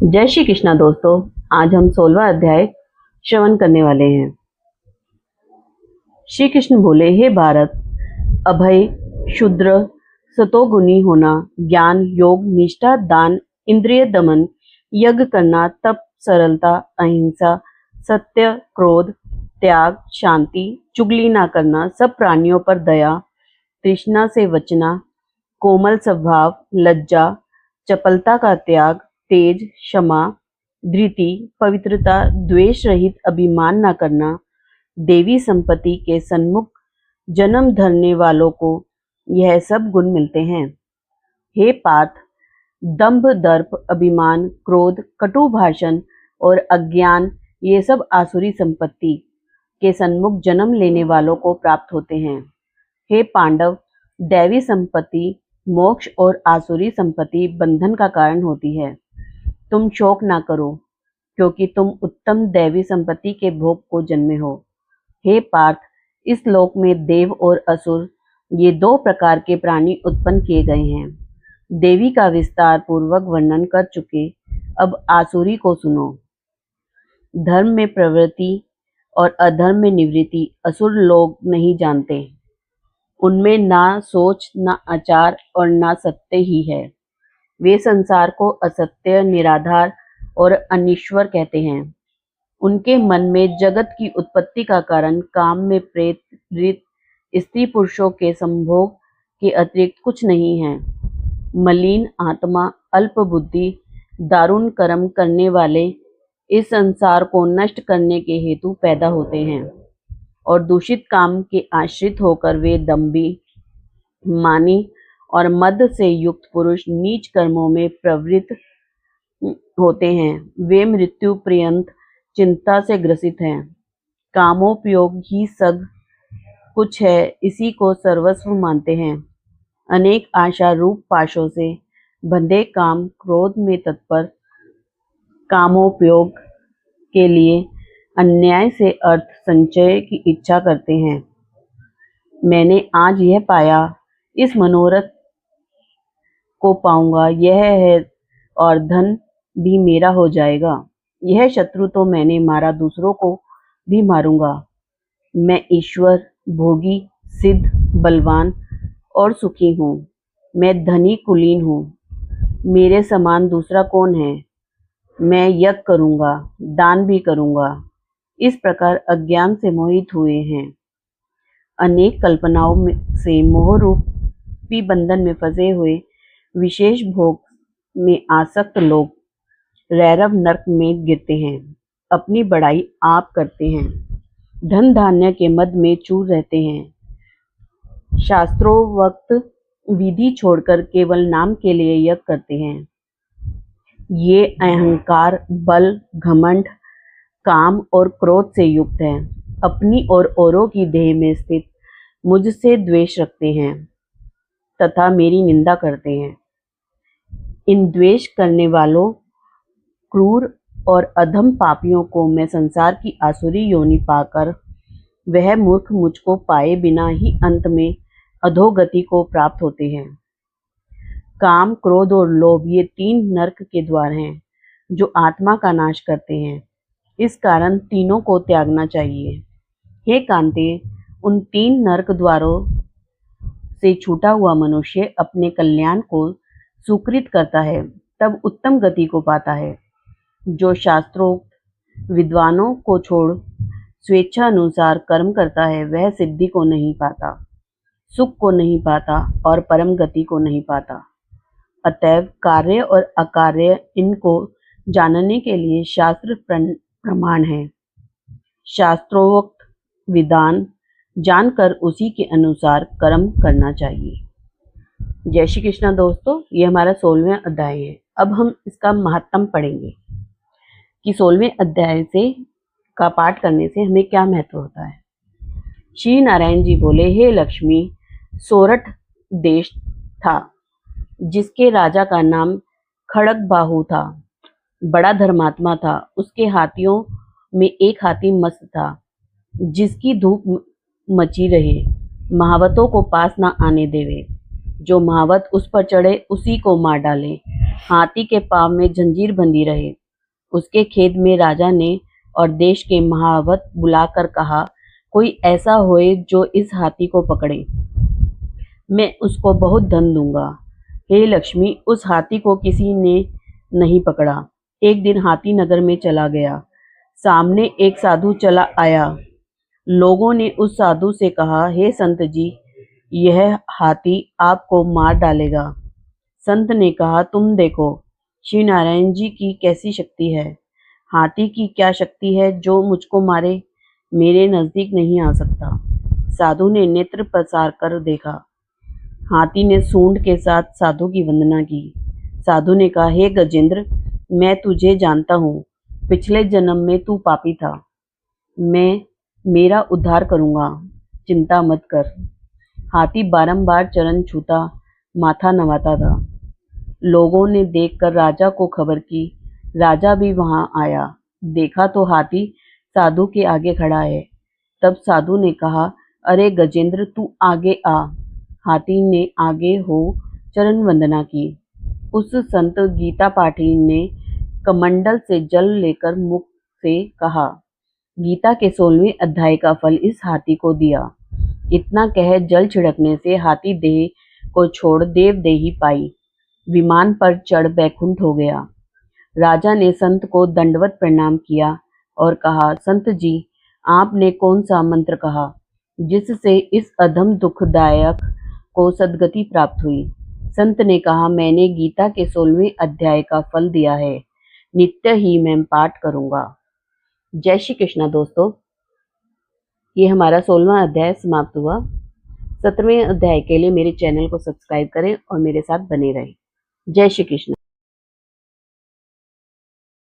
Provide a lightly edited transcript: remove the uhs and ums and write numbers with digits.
जय श्री कृष्णा दोस्तों। आज हम 16वां अध्याय श्रवण करने वाले हैं। श्री कृष्ण बोले, हे भारत, अभय, शुद्र, सतोगुणी होना, ज्ञान, योग, निष्ठा, दान, इंद्रिय दमन, यज्ञ करना, तप, सरलता, अहिंसा, सत्य, क्रोध, त्याग, शांति, चुगली ना करना, सब प्राणियों पर दया, तृष्णा से बचना, कोमल स्वभाव, लज्जा, चपलता का त्याग, तेज, क्षमा, धृति, पवित्रता, द्वेष रहित अभिमान न करना, देवी संपत्ति के सन्मुख जन्म धरने वालों को यह सब गुण मिलते हैं। हे पार्थ, दंभ, दर्प, अभिमान, क्रोध, कटु भाषण और अज्ञान ये सब आसुरी संपत्ति के सन्मुख जन्म लेने वालों को प्राप्त होते हैं। हे पांडव, दैवी संपत्ति मोक्ष और आसुरी संपत्ति बंधन का कारण होती है। तुम शोक ना करो, क्योंकि तुम उत्तम दैवी संपत्ति के भोग को जन्मे हो। हे पार्थ, इस लोक में देव और असुर ये दो प्रकार के प्राणी उत्पन्न किए गए हैं। देवी का विस्तार पूर्वक वर्णन कर चुके, अब आसुरी को सुनो। धर्म में प्रवृत्ति और अधर्म में निवृत्ति असुर लोग नहीं जानते। उनमें ना सोच, ना आचार और ना सत्य ही है। वे संसार को असत्य, निराधार और अनिश्वर कहते हैं। उनके मन में जगत की उत्पत्ति का कारण काम में प्रेरित स्त्री पुरुषों के संभोग के अतिरिक्त कुछ नहीं है। मलिन आत्मा, अल्प बुद्धि, दारुण कर्म करने वाले इस संसार को नष्ट करने के हेतु पैदा होते हैं और दूषित काम के आश्रित होकर वे दंभी, मानी और मद से युक्त पुरुष नीच कर्मों में प्रवृत्त होते हैं। वे मृत्यु पर्यंत चिंता से ग्रसित हैं। कामोपयोग ही सब कुछ है, इसी को सर्वस्व मानते हैं। अनेक आशा रूप पाशों से बंधे काम क्रोध में तत्पर, कामोपयोग के लिए अन्याय से अर्थ संचय की इच्छा करते हैं। मैंने आज यह पाया, इस मनोरथ को पाऊंगा, यह है और धन भी मेरा हो जाएगा। यह शत्रु तो मैंने मारा, दूसरों को भी मारूंगा। मैं ईश्वर, भोगी, सिद्ध, बलवान और सुखी हूँ। मैं धनी कुलीन हूँ। मेरे समान दूसरा कौन है? मैं यज्ञ करूंगा, दान भी करूंगा। इस प्रकार अज्ञान से मोहित हुए हैं। अनेक कल्पनाओं से मोह रूपी बंधन में फंसे हुए विशेष भोग में आसक्त लोग रैरव नरक में गिरते हैं। अपनी बड़ाई आप करते हैं, धन धान्य के मद में चूर रहते हैं। शास्त्रोक्त विधि छोड़कर केवल नाम के लिए यज्ञ करते हैं। ये अहंकार, बल, घमंड, काम और क्रोध से युक्त हैं। अपनी और औरों की देह में स्थित मुझसे द्वेष रखते हैं तथा मेरी निंदा करते हैं। इन द्वेष करने वालों, क्रूर और अधम पापियों को मैं संसार की आसुरी योनि पाकर वह मूर्ख मुझको पाए बिना ही अंत में अधोगति को प्राप्त होते हैं। काम, क्रोध और लोभ ये तीन नरक के द्वार हैं जो आत्मा का नाश करते हैं। इस कारण तीनों को त्यागना चाहिए। हे कांते, उन तीन नरक द्वारों से छूटा हुआ मनुष्य अपने कल्याण को सुकृत करता है, तब उत्तम गति को पाता है। जो शास्त्रोक्त विद्वानों को छोड़ स्वेच्छा अनुसार कर्म करता है, वह सिद्धि को नहीं पाता, सुख को नहीं पाता और परम गति को नहीं पाता। अतएव कार्य और अकार्य इनको जानने के लिए शास्त्र प्रमाण है। शास्त्रोक्त विधान जानकर उसी के अनुसार कर्म करना चाहिए। जय श्री कृष्णा दोस्तों, ये हमारा 16वां अध्याय है। अब हम इसका महत्व पढ़ेंगे कि 16वें अध्याय से का पाठ करने से हमें क्या महत्व होता है। श्री नारायण जी बोले, हे लक्ष्मी, सोरठ देश था जिसके राजा का नाम खड़गबाहु था। बड़ा धर्मात्मा था। उसके हाथियों में एक हाथी मस्त था, जिसकी धूप मची रहे, महावतों को पास न आने देवे। जो महावत उस पर चढ़े उसी को मार डाले। हाथी के पाँव में जंजीर बंधी रहे। उसके खेत में राजा ने और देश के महावत बुलाकर कहा, कोई ऐसा होए जो इस हाथी को पकड़े, मैं उसको बहुत धन दूंगा। हे लक्ष्मी, उस हाथी को किसी ने नहीं पकड़ा। एक दिन हाथी नगर में चला गया। सामने एक साधु चला आया। लोगों ने उस साधु से कहा, हे संत जी, यह हाथी आपको मार डालेगा। संत ने कहा, तुम देखो श्री नारायण जी की कैसी शक्ति है। हाथी की क्या शक्ति है जो मुझको मारे? मेरे नजदीक नहीं आ सकता। साधु ने नेत्र पसार कर देखा। हाथी ने सूंड के साथ साधु की वंदना की। साधु ने कहा, हे गजेंद्र, मैं तुझे जानता हूँ। पिछले जन्म में तू पापी था। मैं मेरा उद्धार करूंगा, चिंता मत कर। हाथी बारंबार चरण छूता, माथा नवाता था। लोगों ने देखकर राजा को खबर की। राजा भी वहां आया। देखा तो हाथी साधु के आगे खड़ा है। तब साधु ने कहा, अरे गजेंद्र, तू आगे आ। हाथी ने आगे हो चरण वंदना की। उस संत गीता पाठी ने कमंडल से जल लेकर मुख से कहा, गीता के 16वें अध्याय का फल इस हाथी को दिया। इतना कह जल छिड़कने से हाथी देह को छोड़ देवदेही पाई, विमान पर चढ़ बैकुंठ हो गया। राजा ने संत को दंडवत प्रणाम किया और कहा, संत जी, आपने कौन सा मंत्र कहा जिससे इस अधम दुखदायक को सद्गति प्राप्त हुई? संत ने कहा, मैंने गीता के 16वें अध्याय का फल दिया है, नित्य ही मैं पाठ करूंगा। जय श्री कृष्णा दोस्तों, ये हमारा 16वां अध्याय समाप्त हुआ। 17वें अध्याय के लिए मेरे चैनल को सब्सक्राइब करें और मेरे साथ बने रहें। जय श्री कृष्ण।